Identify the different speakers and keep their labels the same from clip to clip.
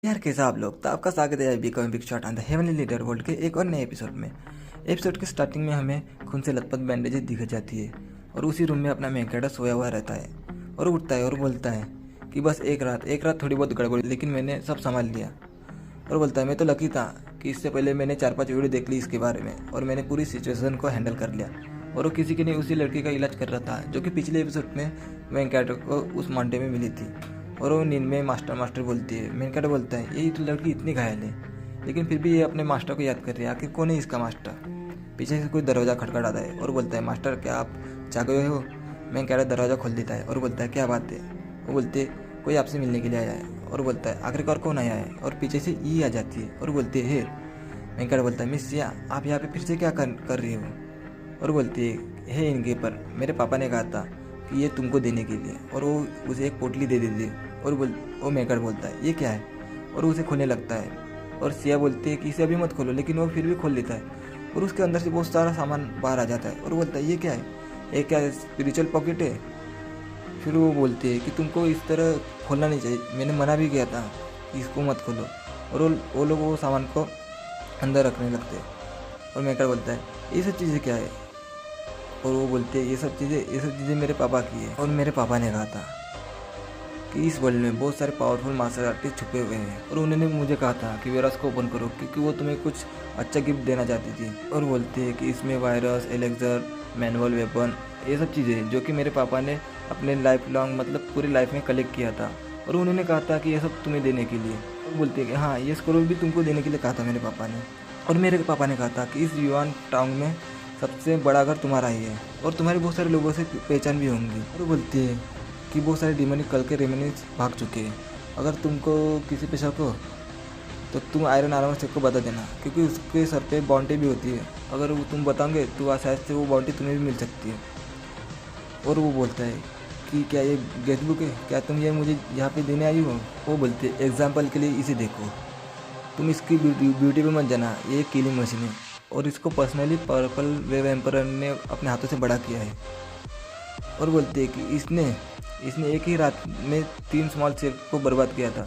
Speaker 1: यार कैसा आप लोग। तो आपका स्वागत है become big shot on the heavenly leader world के एक और नए एपिसोड में। एपिसोड के स्टार्टिंग में हमें खून से लथपथ बैंडेजेस दिख जाती है और उसी रूम में अपना मेकेडा सोया हुआ रहता है और उठता है और बोलता है कि बस एक रात थोड़ी बहुत गड़बड़, लेकिन मैंने सब संभाल लिया। और बोलता है मैं तो लकी था कि इससे पहले मैंने 4-5 वीडियो देख ली इसके बारे में और मैंने पूरी सिचुएशन को हैंडल कर लिया। और वो किसी के नहीं उसी लड़की का इलाज कर रहा था जो कि पिछले एपिसोड में वेंकट को उस मंडे में मिली थी। और वो नींद में मास्टर बोलती है। वेंकट बोलता है ये तो लड़की इतनी घायल है, लेकिन फिर भी ये अपने मास्टर को याद कर रही है, आखिर कौन है इसका मास्टर। पीछे से कोई दरवाज़ा खटखटाता है और बोलता है मास्टर क्या आप जागे हो। वेंकट दरवाज़ा खोल देता है और बोलता है क्या बात है। वो बोलते कोई आपसे मिलने के लिए आया है और बोलता है आखिरकार कौन आया है। और पीछे से ई आ जाती है और बोलती है वेंकट बोलता है मिस सिया आप यहाँ पे फिर से क्या कर रही हो। और बोलती है इनके पर मेरे पापा ने कहा था कि ये तुमको देने के लिए, और वो उसे एक पोटली दे देती है। और वो मेकर बोलता है ये क्या है, और उसे खोलने लगता है। और सिया बोलती है कि इसे अभी मत खोलो, लेकिन वो फिर भी खोल लेता है और उसके अंदर से बहुत सारा सामान बाहर आ जाता है। और बोलता है ये क्या है, ये क्या स्पिरिचुअल पॉकेट है। फिर वो बोलती है कि तुमको इस तरह खोलना नहीं चाहिए, मैंने मना भी किया था कि इसको मत खोलो। और वो लोग वो सामान को अंदर रखने लगते हैं। और मेकर बोलता है ये सब चीज़ें क्या है। और वो बोलते हैं ये सब चीज़ें मेरे पापा की है, और मेरे पापा ने कहा था कि इस वर्ल्ड में बहुत सारे पावरफुल मार्शल आर्टिस्ट छुपे हुए हैं, और उन्होंने मुझे कहा था कि वायरस को ओपन करो क्योंकि वो तुम्हें कुछ अच्छा गिफ्ट देना चाहती थी। और बोलते हैं कि इसमें वायरस, एलेक्जर, मैनुअल वेपन, ये सब चीज़ें जो कि मेरे पापा ने अपने लाइफ लॉन्ग मतलब पूरी लाइफ में कलेक्ट किया था, और उन्होंने कहा था कि ये सब तुम्हें देने के लिए। और बोलते हैं कि हाँ ये स्क्रोल भी तुमको देने के लिए कहा था मेरे पापा ने, और मेरे पापा ने कहा था कि इस युआन टाउन में सबसे बड़ा घर तुम्हारा ही है और तुम्हारे बहुत सारे लोगों से पहचान भी होंगी। और बोलती है कि बहुत सारे डिमोनिक कल के रेमिनेंट्स भाग चुके हैं, अगर तुमको किसी पे शक हो तो तुम आयरन आर्मर सेक को बता देना क्योंकि उसके सर पे बाउंटी भी होती है, अगर वो तुम बताओगे तो शायद से वो बाउंटी तुम्हें भी मिल सकती है। और वो बोलता है कि क्या ये गेस्ट बुक है, क्या तुम ये मुझे यहाँ पे देने आई हो। वो बोलते हैं एग्जाम्पल के लिए इसे देखो, तुम इसकी ब्यूटी पे मत जाना, ये एक किलिंग मशीन है और इसको पर्सनली पर्पल वेव एम्पर ने अपने हाथों से बड़ा किया है। और बोलते हैं कि इसने एक ही रात में 3 स्मॉल शेप को बर्बाद किया था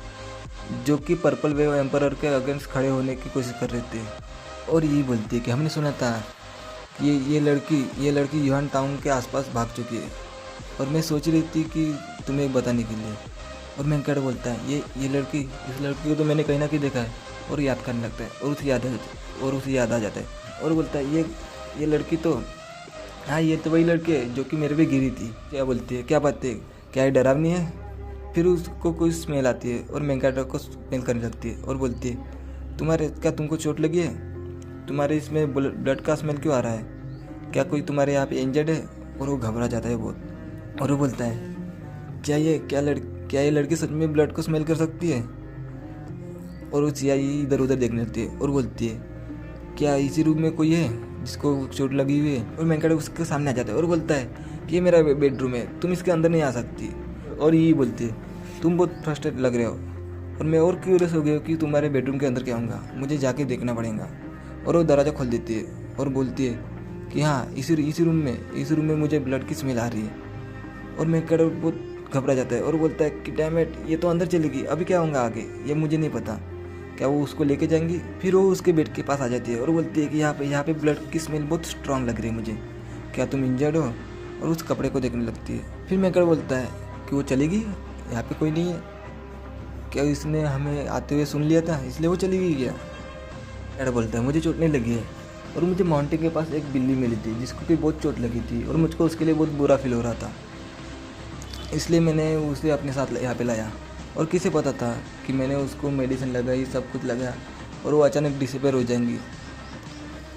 Speaker 1: जो कि पर्पल वेव एम्पर के अगेंस्ट खड़े होने की कोशिश कर रहे थे। और यही बोलती है कि हमने सुना था कि ये लड़की युहान टाउन के आसपास भाग चुकी है, और मैं सोच रही थी कि तुम्हें बताने के लिए। और मैंकड़ बोलता है इस लड़की को तो मैंने कहीं ना कहीं देखा है, और याद करने लगता है और उसे याद आ जाता है। और बोलता है ये लड़की तो हाँ ये तो वही लड़की है जो कि मेरे पे गिरी थी। क्या बोलती है क्या बात है, क्या ये डरावनी है। फिर उसको कोई स्मेल आती है और मैंकड़ को स्मेल करने लगती है और बोलती है तुमको चोट लगी है, तुम्हारे इसमें ब्लड का स्मेल क्यों आ रहा है, क्या कोई तुम्हारे यहाँ पे इंजर्ड है। और वो घबरा जाता है बहुत। और वो बोलता है क्या ये लड़की सच में ब्लड को स्मेल कर सकती है। और वो चिया इधर उधर देखने लगती है और बोलती है क्या इसी रूम में कोई है जिसको चोट लगी हुई है। और मैंकड़ उसके सामने आ जाता है और बोलता है कि ये मेरा बेडरूम है, तुम इसके अंदर नहीं आ सकती। और यही बोलती है तुम बहुत फ्रस्ट्रेट लग रहे हो और मैं और क्यूरियस हो गया कि तुम्हारे बेडरूम के अंदर क्या होगा, मुझे जाके देखना पड़ेगा। और वो दरवाज़ा खोल देती है और बोलती है कि हाँ इसी रूम में मुझे ब्लड की स्मेल आ रही है। और मैंकड़ बहुत घबरा जाता है और बोलता है कि डैम इट, ये तो अंदर चलेगी, अभी क्या होगा आगे ये मुझे नहीं पता। क्या वो उसको लेके जाएंगी। फिर वो उसके बेड के पास आ जाती है और बोलती है कि यहाँ पे ब्लड की स्मेल बहुत स्ट्रांग लग रही है मुझे, क्या तुम इंजर्ड हो। और उस कपड़े को देखने लगती है। फिर मैकर बोलता है कि वो चलेगी, यहाँ पे कोई नहीं है, क्या इसने हमें आते हुए सुन लिया था इसलिए वो चली गई क्या। मैकर बोलता है मुझे चोट नहीं लगी है, और मुझे माउंटेन के पास एक बिल्ली मिली थी जिसको भी बहुत चोट लगी थी और मुझको उसके लिए बहुत बुरा फील हो रहा था, इसलिए मैंने उसे अपने साथ यहाँ पे लाया। और किसे पता था कि मैंने उसको मेडिसिन लगाई, सब कुछ लगाया और वो अचानक डिसअपीयर हो जाएंगी।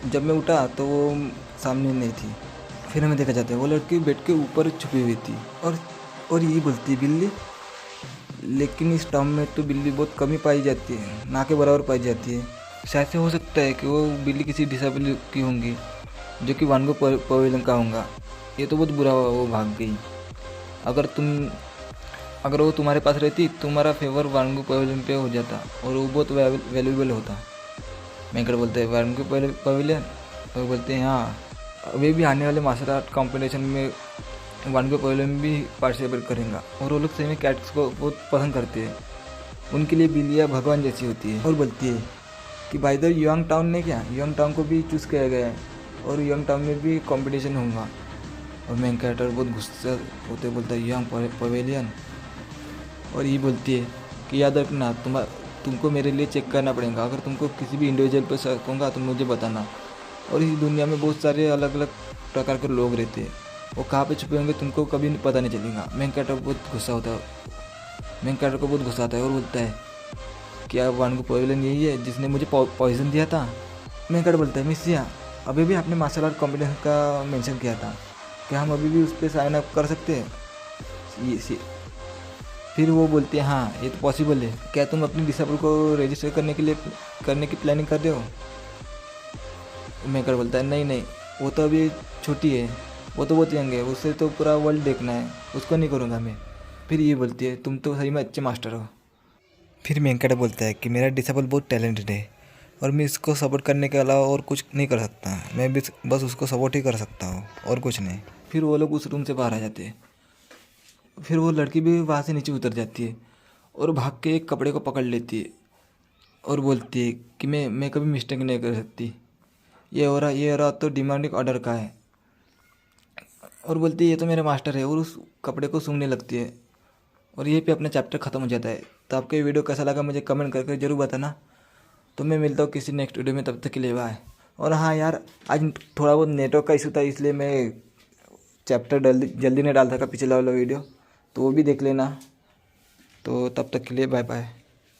Speaker 1: जब मैं उठा तो वो सामने नहीं थी। फिर हमें देखा जाता है वो लड़की बेड के ऊपर छुपी हुई थी। और यही बोलती बिल्ली, लेकिन इस टाउन में तो बिल्ली बहुत कम ही पाई जाती है, ना के बराबर पाई जाती है। शायद से हो सकता है कि वो बिल्ली किसी डिसेबल की होंगी जो कि वानगो पवेलियन का होगा। ये तो बहुत बुरा हुआ वो भाग गई। अगर वो तुम्हारे पास रहती तुम्हारा फेवर वानगो पवेलियन पे हो जाता और वो बहुत वैल्यूएबल होता। मैंकड़ बोलते हैं वानगो पवेलियन। और बोलते हैं हाँ वे भी आने वाले मार्शल आर्ट कॉम्पिटिशन में वानगो पवेलियन भी पार्टिसिपेट करेंगे। और वो लोग सही में कैट्स को बहुत पसंद करते हैं। उनके लिए बिल्लियाँ भगवान जैसी होती है। और बोलती है कि भाई इधर युआंग टाउन ने क्या, युआंग टाउन को भी चूज़ किया गया है और युआंग टाउन में भी कंपटीशन होगा। और मेन कैरेक्टर बहुत गुस्सा होते बोलता है युआंग पवेलियन। और ये बोलती है कि याद रखना तुमको मेरे लिए चेक करना पड़ेगा, अगर तुमको किसी भी इंडिविजुअल पर शक होगा तो मुझे बताना। और इस दुनिया में बहुत सारे अलग अलग प्रकार के लोग रहते हैं, वो कहाँ पे छुपे होंगे तुमको कभी पता नहीं चलेगा। मेन कैरेक्टर बहुत गुस्सा होता है, मेन कैरेक्टर को बहुत गुस्सा आता है और बोलता है कि अब वांगू पवेलियन यही है जिसने मुझे पॉइजन दिया था। मेन कैरेक्टर बोलता है मिसिया अभी भी आपने मार्शल आर्ट कॉम्पिटिशन का मेंशन किया था, क्या हम अभी भी उस पर साइन अप कर सकते हैं? फिर वो बोलती है हाँ ये तो पॉसिबल है, क्या तुम अपनी डिसेबल को रजिस्टर करने की प्लानिंग कर रहे हो? मेकर बोलता है नहीं वो तो अभी छोटी है, वो तो बहुत यंग है, उससे तो पूरा वर्ल्ड देखना है, उसको नहीं करूँगा मैं। फिर ये बोलती है तुम तो सही में अच्छे मास्टर हो। फिर मेंकड़ बोलता है कि मेरा डिसेबल बहुत टैलेंटेड है और मैं इसको सपोर्ट करने के अलावा और कुछ नहीं कर सकता, मैं भी बस उसको सपोर्ट ही कर सकता हूँ और कुछ नहीं। फिर वो लोग उस रूम से बाहर आ जाते हैं। फिर वो लड़की भी वहाँ से नीचे उतर जाती है और भाग के एक कपड़े को पकड़ लेती है और बोलती है कि मैं कभी मिस्टेक नहीं कर सकती, ये हो रहा तो डिमांडिंग ऑर्डर का है। और बोलती है ये तो मेरा मास्टर है और उस कपड़े को सूंघने लगती है। और यहीं पे अपना चैप्टर ख़त्म हो जाता है। तो आपको ये वीडियो कैसा लगा मुझे कमेंट करके ज़रूर बताना। तो मैं मिलता हूँ किसी नेक्स्ट वीडियो में, तब तक के लिए बाय। और हाँ यार, आज थोड़ा बहुत नेटवर्क का इशू था इसलिए मैं चैप्टर जल्दी नहीं डाल सका पिछला वाला वीडियो, तो वो भी देख लेना। तो तब तक के लिए बाय बाय।